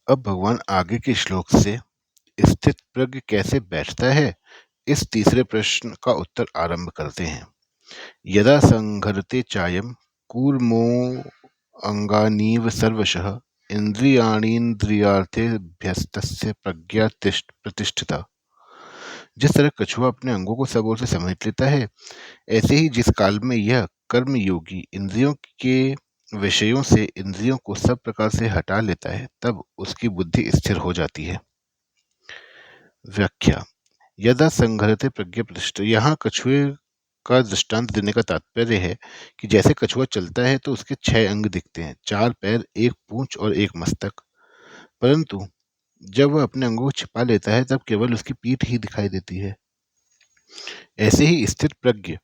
अब भगवान आगे के श्लोक से स्थित प्रज्ञ कैसे बैठता है, इस तीसरे प्रश्न का उत्तर आरंभ करते हैं। यदा संघरते चायम कूर्मो अंगानीव सर्वशः इंद्रियाणीन्द्रियार्थेभ्यस्तस्य प्रज्ञा प्रतिष्ठिता। जिस तरह कछुआ अपने अंगों को सब ओर से समेट लेता है, ऐसे ही जिस काल में यह कर्म योगी इंद्रियों के विषयों से इंद्रियों को सब प्रकार से हटा लेता है, तब उसकी बुद्धि स्थिर हो जाती है। व्याख्या। यदा संघरते प्रज्ञा प्रतिष्ठिता, यहाँ कछुए का दृष्टांत देने का तात्पर्य है कि जैसे कछुआ चलता है तो उसके 6 अंग दिखते हैं, 4 पैर, 1 पूंछ और 1 मस्तक। परंतु जब वह अपने अंगों को छिपा लेता है तब केवल उसकी पीठ ही दिखाई देती है। ऐसे ही स्थित प्रज्ञ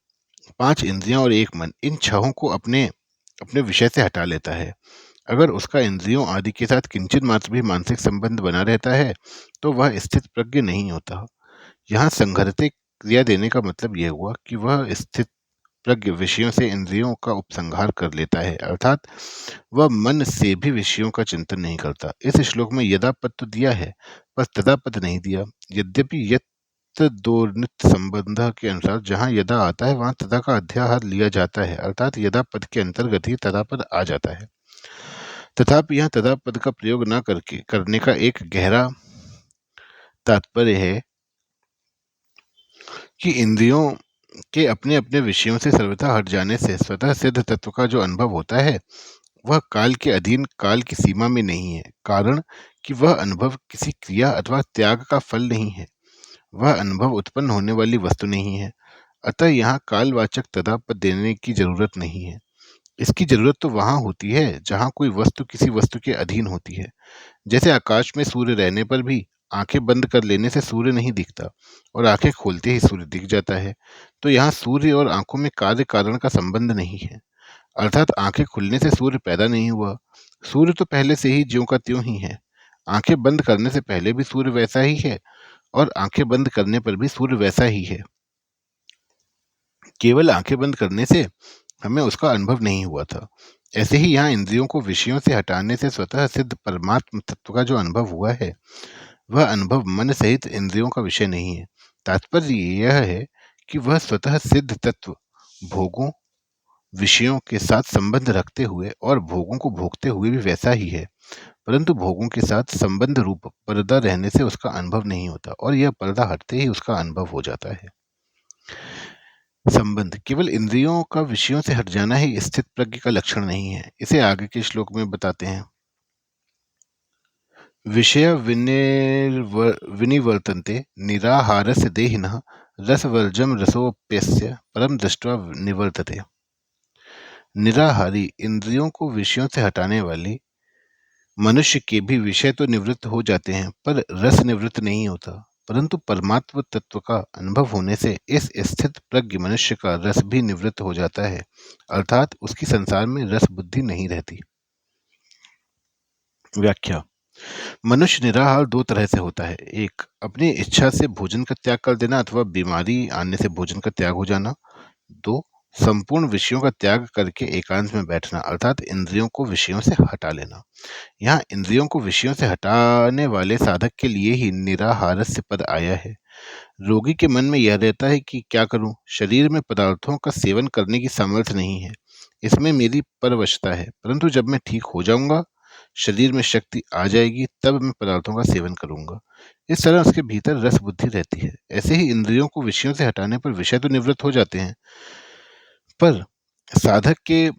5 इंद्रियां और 1 मन, इन छहों को अपने अपने विषय से हटा लेता है। अगर उसका इंद्रियों आदि के साथ किंचित मात्र भी मानसिक संबंध बना रहता है तो वह स्थित प्रज्ञ नहीं होता। यहाँ संघरते क्रिया देने का मतलब यह हुआ कि वह स्थित प्रज्ञ विषयों से इंद्रियों का उपसंहार कर लेता है, अर्थात वह मन से भी विषयों का चिंतन नहीं करता। इस श्लोक में यदा पद तो दिया है पर तदा पद नहीं दिया। यद्यपि यत दो नित्य संबंध के अनुसार जहाँ यदा आता है वहां तदा का अध्याहार लिया जाता है, अर्थात यदा पद के अंतर्गत ही तदा पद आ जाता है। तथापि यहाँ तदा पद का प्रयोग न करने का एक गहरा तात्पर्य है कि इंद्रियों के अपने अपने विषयों से सर्वथा हट जाने से स्वतः सिद्ध तत्व का जो अनुभव होता है वह काल के अधीन, काल की सीमा में नहीं है। कारण कि वह अनुभव किसी क्रिया अथवा त्याग का फल नहीं है, वह अनुभव उत्पन्न होने वाली वस्तु नहीं है। अतः यहाँ कालवाचक तदा पद देने की जरूरत नहीं है। इसकी जरूरत तो वहां होती है जहां कोई वस्तु किसी वस्तु के अधीन होती है। जैसे आकाश में सूर्य रहने पर भी आंखें बंद कर लेने से सूर्य नहीं दिखता और आंखें खोलते ही सूर्य दिख जाता है। तो यहाँ सूर्य और आंखों में कार्य कारण का संबंध नहीं है, अर्थात आंखें खुलने से सूर्य पैदा नहीं हुआ। सूर्य तो पहले से ही ज्यों का त्यों ही है। आंखें बंद करने से पहले भी सूर्य वैसा ही है और आंखें बंद करने पर भी सूर्य वैसा ही है। केवल आंखें बंद करने से हमें उसका अनुभव नहीं हुआ था। ऐसे ही यहाँ इंद्रियों को विषयों से हटाने से स्वतः सिद्ध परमात्म तत्व का जो अनुभव हुआ है वह अनुभव मन सहित इंद्रियों का विषय नहीं है। तात्पर्य यह है कि वह स्वतः सिद्ध तत्व भोगों विषयों के साथ संबंध रखते हुए और भोगों को भोगते हुए भी वैसा ही है, परंतु भोगों के साथ संबंध रूप पर्दा रहने से उसका अनुभव नहीं होता और यह पर्दा हटते ही उसका अनुभव हो जाता है। संबंध केवल इंद्रियों का विषयों से हट जाना ही स्थित प्रज्ञ का लक्षण नहीं है। इसे आगे के श्लोक में बताते हैं। विषय विनिवर्तन्ते निराहारस्य देहिनः रसवर्जम रसोप्यस्य परम दृष्ट्वा निवर्तते। निराहारी इंद्रियों को विषयों से हटाने वाली मनुष्य के भी विषय तो निवृत्त हो जाते हैं पर रस निवृत्त नहीं होता, परंतु परमात्म तत्व का अनुभव होने से इस स्थित प्रज्ञ मनुष्य का रस भी निवृत्त हो जाता है, अर्थात उसकी संसार में रस बुद्धि नहीं रहती। व्याख्या। मनुष्य निराहार 2 तरह से होता है। एक, अपनी इच्छा से भोजन का त्याग कर देना अथवा बीमारी आने से भोजन का त्याग हो जाना। 2, संपूर्ण विषयों का त्याग करके एकांत में बैठना, अर्थात इंद्रियों को विषयों से हटा लेना। यहाँ इंद्रियों को विषयों से हटाने वाले साधक के लिए ही निराहारस्य पद आया है। रोगी के मन में यह रहता है कि क्या करूं, शरीर में पदार्थों का सेवन करने की सामर्थ्य नहीं है, इसमें मेरी परवशता है, परंतु जब मैं ठीक हो जाऊंगा, शरीर में शक्ति आ जाएगी, तब मैं पदार्थों का सेवन करूंगा। इस तरह उसके भीतर रस बुद्धि रहती है। ऐसे ही इंद्रियों को विषयों से हटाने पर विषय तो निवृत्त हो जाते हैं, पर साधक के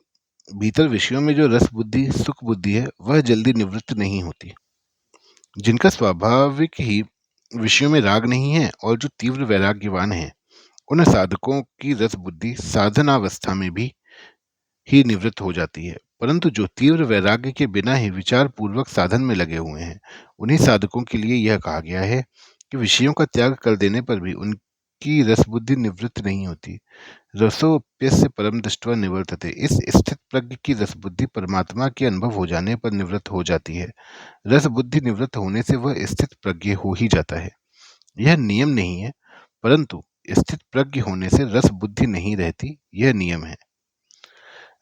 भीतर विषयों में जो रस बुद्धि, सुख बुद्धि है वह जल्दी निवृत्त नहीं होती। जिनका स्वाभाविक ही विषयों में राग नहीं है और जो तीव्र वैराग्यवान है, उन साधकों की रस बुद्धि साधनावस्था में भी ही निवृत्त हो जाती है। परंतु जो तीव्र वैराग्य के बिना ही विचार पूर्वक साधन में लगे हुए हैं, उन्हीं साधकों के लिए यह कहा गया है कि विषयों का त्याग कर देने पर भी उनकी रस बुद्धि निवृत्त नहीं होती। रसोप्यस्य परम दृष्ट्वा निवर्तते। इस स्थित प्रज्ञ की रस बुद्धि परमात्मा के अनुभव हो जाने पर निवृत्त हो जाती है। रस बुद्धि निवृत्त होने से वह स्थित प्रज्ञ हो ही जाता है। यह नियम नहीं है, परंतु स्थित प्रज्ञ होने से रस बुद्धि नहीं रहती, यह नियम है।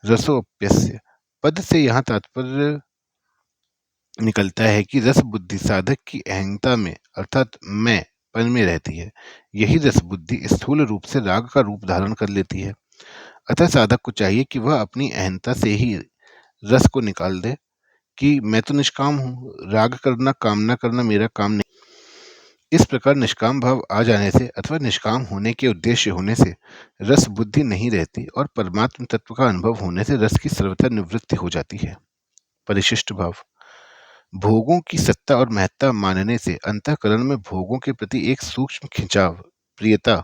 रसोप्यस्य पद से यहाँ तात्पर्य निकलता है कि रस बुद्धि साधक की अहंता में अर्थात मैं पन में रहती है। यही रस बुद्धि स्थूल रूप से राग का रूप धारण कर लेती है। अतः साधक को चाहिए कि वह अपनी अहंता से ही रस को निकाल दे कि मैं तो निष्काम हूँ, राग करना कामना करना मेरा काम नहीं। इस प्रकार निष्काम भाव आ जाने से अथवा निष्काम होने के उद्देश्य होने से रस बुद्धि नहीं रहती और परमात्म तत्व का अनुभव होने से रस की सर्वथा निवृत्ति हो जाती है। परिशिष्ट भाव भोगों की सत्ता और महत्ता मानने से अंतःकरण में भोगों के प्रति एक सूक्ष्म खिंचाव, प्रियता,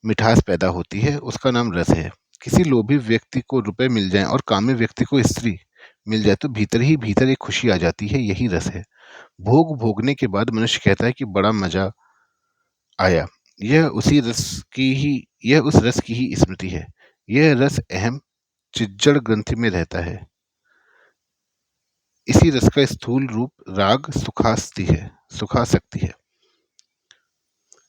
मिठास पैदा होती है, उसका नाम रस है। किसी लोभी व्यक्ति को रुपए मिल जाएं और कामी व्यक्ति को स्त्री मिल जाए तो भीतर ही भीतर एक खुशी आ जाती है, यही रस है। भोग भोगने के बाद मनुष्य कहता है कि बड़ा मजा आया। यह उस रस की ही स्मृति है। यह रस अहम चिज्जड़ ग्रंथि में रहता है। इसी रस का स्थूल रूप राग सुखासक्ति है।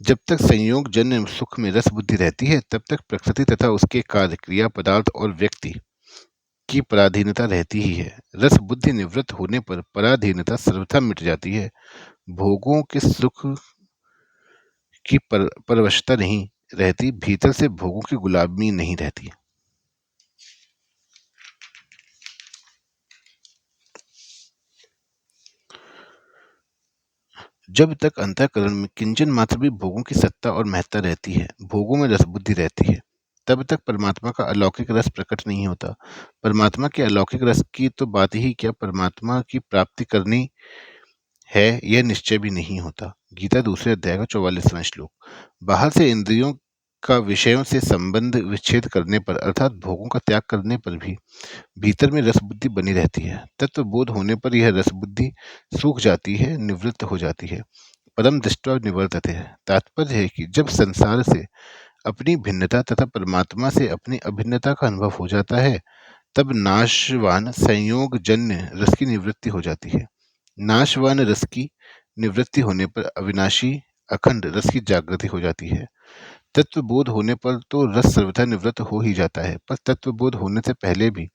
जब तक संयोग जन्य सुख में रस बुद्धि रहती है तब तक प्रकृति तथा उसके कार्य क्रिया पदार्थ और व्यक्ति की पराधीनता रहती ही है। रस बुद्धि निवृत्त होने पर पराधीनता सर्वथा मिट जाती है। भोगों के सुख की परवशता नहीं रहती, भीतर से भोगों की गुलामी नहीं रहती। जब तक अंतःकरण में किंचन मात्र भी भोगों की सत्ता और महत्ता रहती है, भोगों में रस बुद्धि रहती है, तब तक परमात्मा का अलौकिक रस प्रकट नहीं होता। परमात्मा के अलौकिक रस की तो बात ही क्या, परमात्मा की प्राप्ति करनी है यह निश्चय भी नहीं होता। गीता दूसरे अध्याय का 44वां श्लोक। बाहर से इंद्रियों का विषयों से संबंध विच्छेद करने पर अर्थात भोगों का त्याग करने पर भी भीतर में रस बुद्धि बनी रहती है। तत्व बोध होने पर यह रस बुद्धि सूख जाती है, निवृत्त हो जाती है। परम दृष्टवा निवर्तते है, तात्पर्य है कि जब संसार से अपनी भिन्नता तथा परमात्मा से अपनी अभिन्नता का अनुभव हो जाता है तब नाशवान संयोग जन्य रस की निवृत्ति हो जाती है। नाशवान रस की निवृत्ति होने पर अविनाशी अखंड रस की जागृति हो जाती है। तत्व बोध होने पर तो रस सर्वथा निवृत्त हो ही जाता है, पर तत्व बोध होने से पहले भी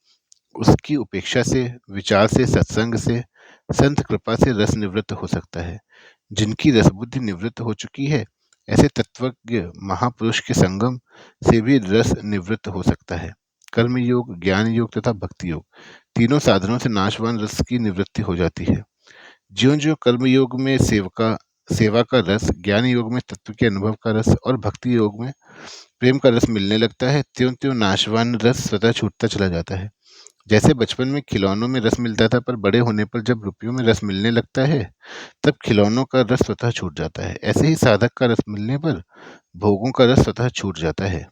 उसकी उपेक्षा से, विचार से, सत्संग से, संत कृपा से रस निवृत्त हो सकता है। जिनकी रस बुद्धि निवृत्त हो चुकी है ऐसे तत्वज्ञ महापुरुष के संगम से भी रस निवृत्त हो सकता है। कर्म योग, ज्ञान योग तथा भक्ति योग तीनों साधनों से नाशवान रस की निवृत्ति हो जाती है। ज्यों ज्यों कर्म योग में सेवा का रस, ज्ञान योग में तत्व के अनुभव का रस और भक्ति योग में प्रेम का रस मिलने लगता है, त्यों त्यों नाशवान रस स्वतः छूटता चला जाता है। जैसे बचपन में खिलौनों में रस मिलता था पर बड़े होने पर जब रुपयों में रस मिलने लगता है तब खिलौनों का रस स्वतः छूट जाता है। ऐसे ही साधक का रस मिलने पर भोगों का रस स्वतः छूट जाता है।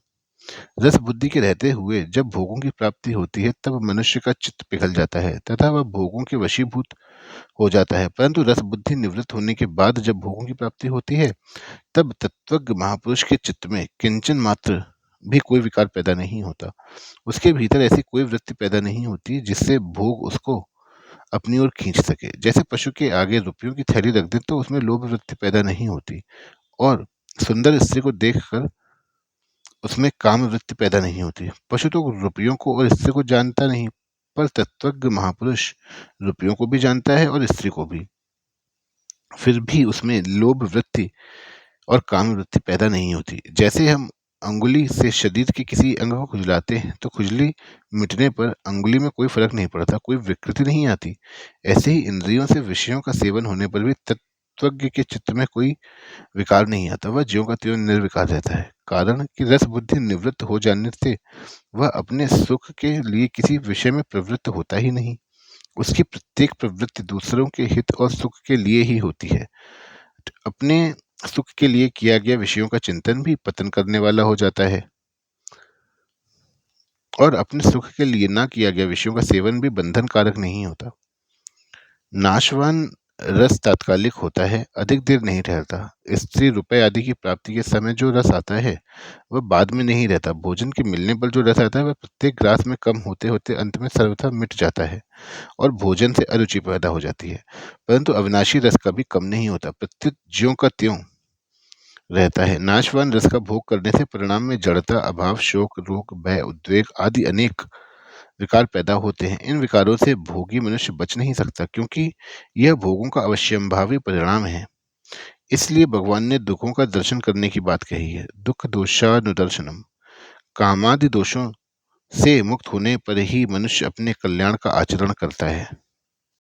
रस बुद्धि के रहते हुए जब भोगों की प्राप्ति होती है तब मनुष्य का चित्त पिघल जाता है तथा वह भोगों के वशीभूत हो जाता है। परंतु रस बुद्धि निवृत्त होने के बाद जब भोगों की प्राप्ति होती है तब तत्वज्ञ महापुरुष के चित्त में किंचन मात्र भी कोई विकार पैदा नहीं होता। उसके भीतर ऐसी कोई वृत्ति पैदा नहीं होती जिससे भोग उसको अपनी ओर खींच सके। जैसे पशु के आगे रुपयों की थैली रख दे तो उसमें लोभ वृत्ति पैदा नहीं होती और सुंदर स्त्री को देखकर उसमें काम वृत्ति पैदा नहीं होती। पशु तो रुपयों को और स्त्री को जानता नहीं, पर तत्वज्ञ महापुरुष रुपयों को भी जानता है और स्त्री को भी, फिर भी उसमें लोभ वृत्ति और काम वृत्ति पैदा नहीं होती। जैसे हम अंगुली से शरीर के किसी अंग को खुजलाते हैं तो खुजली मिटने पर अंगुली में कोई फर्क नहीं पड़ता, कोई विकृति नहीं आती। ऐसे ही इंद्रियों से विषयों का सेवन होने पर भी तत्वज्ञ के चित्त में कोई विकार नहीं आता, वह ज्यों का त्यों निर्विकार रहता है। कारण कि रस बुद्धि निवृत्त हो जाने से वह अपने सुख के लिए किसी विषय में प्रवृत्त होता ही नहीं। उसकी प्रत्येक प्रवृत्ति दूसरों के हित और सुख के लिए ही होती है। अपने सुख के लिए किया गया विषयों का चिंतन भी पतन करने वाला हो जाता है और अपने सुख के लिए ना किया गया विषयों का सेवन भी बंधन कारक नहीं होता। नाशवान रस तात्कालिक होता है, अधिक देर नहीं ठहरता। स्त्री, रुपए आदि की प्राप्ति के समय जो रस आता है वह बाद में नहीं रहता। भोजन के मिलने पर जो रस आता है वह प्रत्येक ग्रास में कम होते होते अंत में सर्वथा मिट जाता है और भोजन से अरुचि पैदा हो जाती है। परंतु अविनाशी रस कभी कम नहीं होता, प्रत्युत ज्यों का त्यों रहता है। नाशवान रस का भोग करने से परिणाम में जड़ता, अभाव, शोक, रोग, भय, उद्वेग आदि अनेक विकार पैदा होते हैं। इन विकारों से भोगी मनुष्य बच नहीं सकता, क्योंकि यह भोगों का अवश्यंभावी परिणाम है। इसलिए भगवान ने दुखों का दर्शन करने की बात कही है। दुख दोषानुदर्शनम। कामादि दोषों से मुक्त होने पर ही मनुष्य अपने कल्याण का आचरण करता है।